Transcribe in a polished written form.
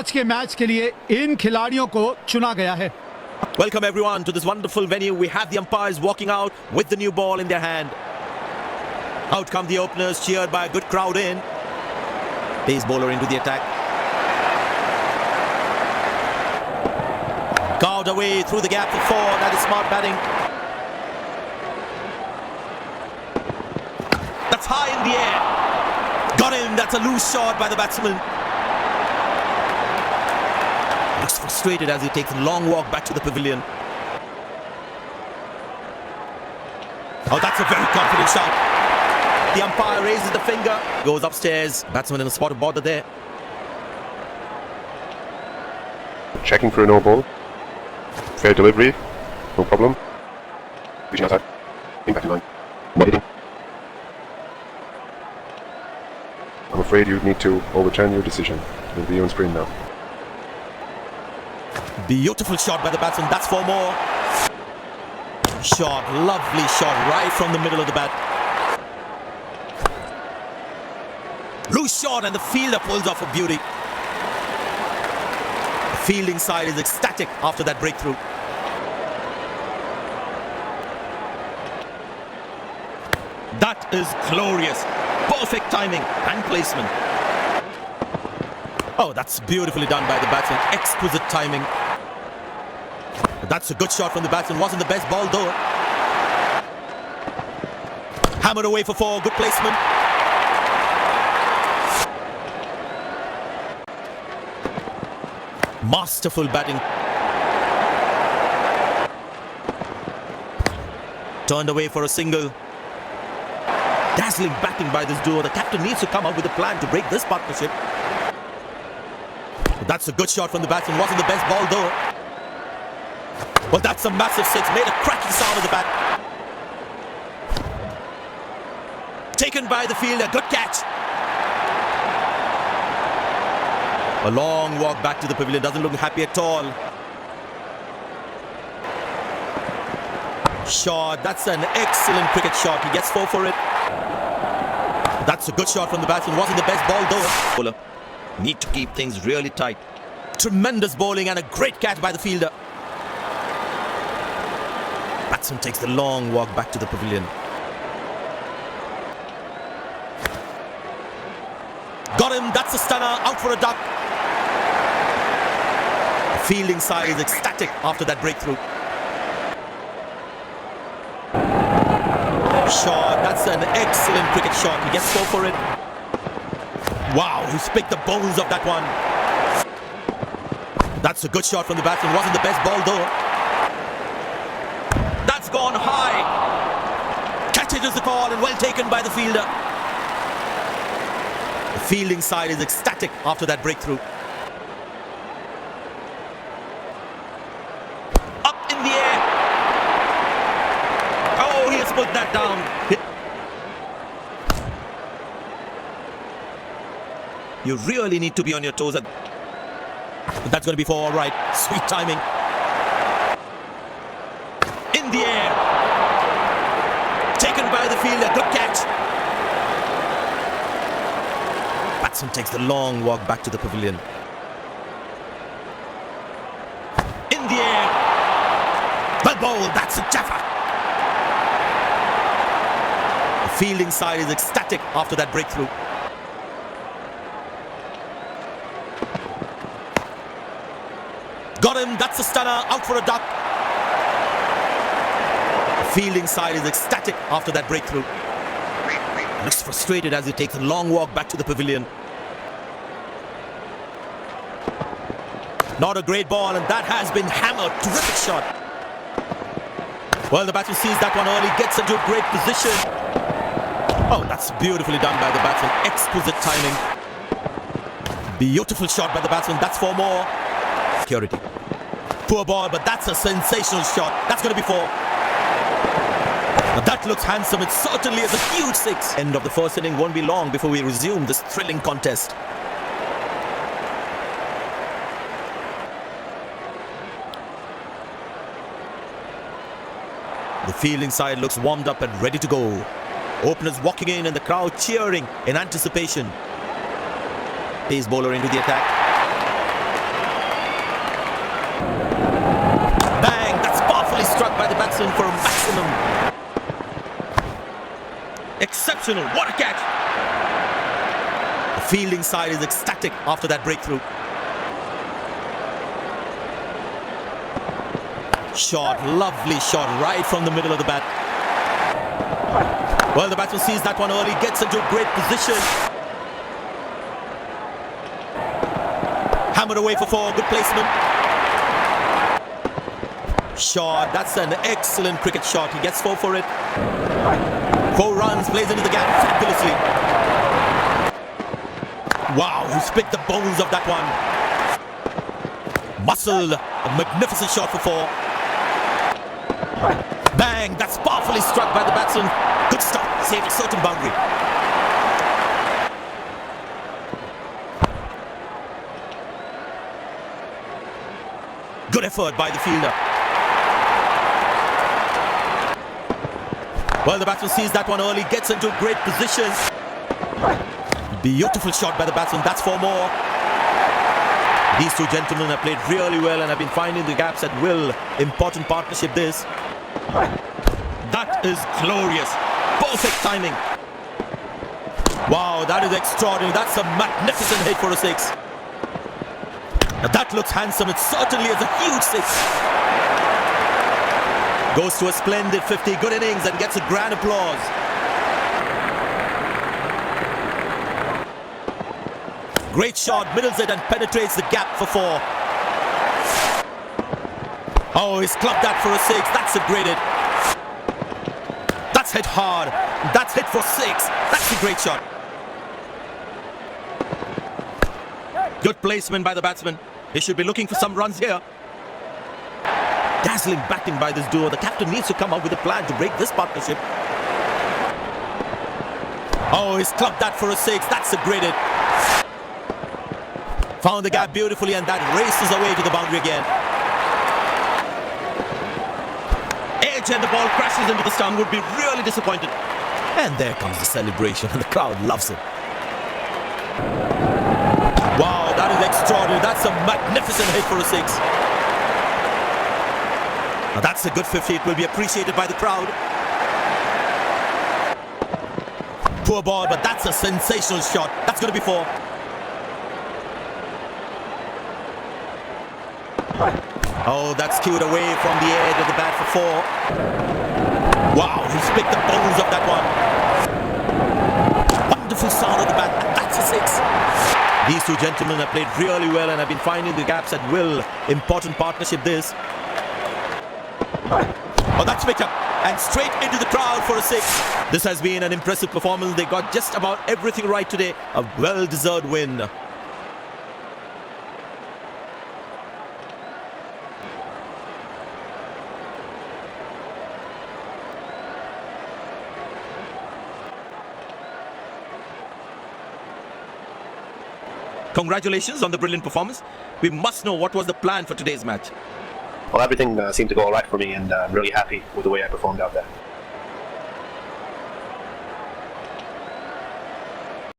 आज के मैच के लिए इन खिलाड़ियों को चुना गया है। Welcome everyone to this wonderful venue. We have the umpires walking out with the new ball in their hand. Out come the openers, cheered by a good crowd in. Pace bowler into the attack. Carved away through the gap for four. That is smart batting. That's high in the air. Got him. That's a loose shot by the batsman. Looks frustrated as he takes a long walk back to the pavilion. Oh, that's a very confident shot. The umpire raises the finger, goes upstairs. Batsman in a spot of bother there. Checking for a no ball. Fair delivery, no problem. Reaching outside. Impact in line. Not hitting. I'm afraid you need to overturn your decision. It'll be on screen now. Beautiful shot by the batsman. That's four more. Shot, lovely shot right from the middle of the bat. Loose shot and the fielder pulls off a beauty. The fielding side is ecstatic after that breakthrough. That is glorious. Perfect timing and placement. Oh, that's beautifully done by the batsman. Exquisite timing. That's a good shot from the batsman. Wasn't the best ball though. Hammered away for four. Good placement. Masterful batting. Turned away for a single. Dazzling batting by this duo. The captain needs to come up with a plan to break this partnership. That's a good shot from the batsman. Wasn't the best ball though. Well, that's a massive six. Made a cracking sound of the bat. Taken by the fielder. Good catch. A long walk back to the pavilion. Doesn't look happy at all. Shot. That's an excellent cricket shot. He gets four for it. That's a good shot from the batsman. Wasn't the best ball though. Bowler need to keep things really tight. Tremendous bowling and a great catch by the fielder. Batsman takes the long walk back to the pavilion. Got him. That's a stunner. Out for a duck. The fielding side is ecstatic after that breakthrough. Shot. That's an excellent cricket shot. He gets four for it. Wow, he's picked the bones of that one. That's a good shot from the batsman. Wasn't the best ball though. That's gone high. Catches the ball and well taken by the fielder. The fielding side is ecstatic after that breakthrough. Up in the air. Oh, he has put that down. You really need to be on your toes. That's going to be for all right. Sweet timing. In the air. Taken by the fielder. Good catch. Batsman takes the long walk back to the pavilion. In the air. Well bowled. That's a jaffa. The fielding side is ecstatic after that breakthrough. Got him. That's a stunner. Out for a duck. The fielding side is ecstatic after that breakthrough. Looks frustrated as he takes a long walk back to the pavilion. Not a great ball, and that has been hammered. Terrific shot. Well, the batsman sees that one early, gets into a great position. Oh, that's beautifully done by the batsman. Exquisite timing. Beautiful shot by the batsman. That's four more. Security. Poor ball, but that's a sensational shot. That's going to be four. Now that looks handsome. It certainly is a huge six. End of the first inning. Won't be long before we resume this thrilling contest. The fielding side looks warmed up and ready to go. Openers walking in and the crowd cheering in anticipation. Pace bowler into the attack. batsman for a maximum. Exceptional, what a catch! The fielding side is ecstatic after that breakthrough. Shot, lovely shot right from the middle of the bat. Well, the batsman sees that one early, gets into a great position. Hammered away for 4, good placement. Shot, that's an excellent cricket shot. He gets 4 for it. 4 runs, plays into the gap fabulously. Wow, he's picked the bones of that one. Muscle, a magnificent shot for 4. Bang, that's powerfully struck by the batsman. Good stop, saved a certain boundary. Good effort by the fielder. Well, the batsman sees that one early, gets into a great position. Beautiful shot by the batsman, that's 4 more. These two gentlemen have played really well and have been finding the gaps at will. Important partnership this. That is glorious. Perfect timing. Wow, that is extraordinary. That's a magnificent hit for a 6. Now that looks handsome. It certainly is a huge 6. Goes to a splendid 50. Good innings and gets a grand applause. Great shot, middles it and penetrates the gap for 4. Oh, he's clubbed that for a 6. That's a great hit. That's hit hard. That's hit for 6. That's a great shot. Good placement by the batsman. He should be looking for some runs here. Dazzling batting by this duo. The captain needs to come up with a plan to break this partnership. Oh, he's clubbed that for a 6. That's a great hit. Found the gap beautifully and that races away to the boundary again. Edge and the ball crashes into the stump. Would be really disappointed. And there comes the celebration and the crowd loves it. Wow, that is extraordinary. That's a magnificent hit for a 6. Now that's a good 50. It will be appreciated by the crowd. Poor ball, but that's a sensational shot. That's going to be 4. Oh, that's skewed away from the edge of the bat for 4. Wow, he's picked the bones of that one. Wonderful sound of the bat. That's a 6. These two gentlemen have played really well and have been finding the gaps at will. Important partnership this. Oh, that's picked up and straight into the crowd for a 6. This has been an impressive performance. They got just about everything right today. A well-deserved win. Congratulations on the brilliant performance. We must know what was the plan for today's match. Well, everything seemed to go all right for me, and I'm really happy with the way I performed out there.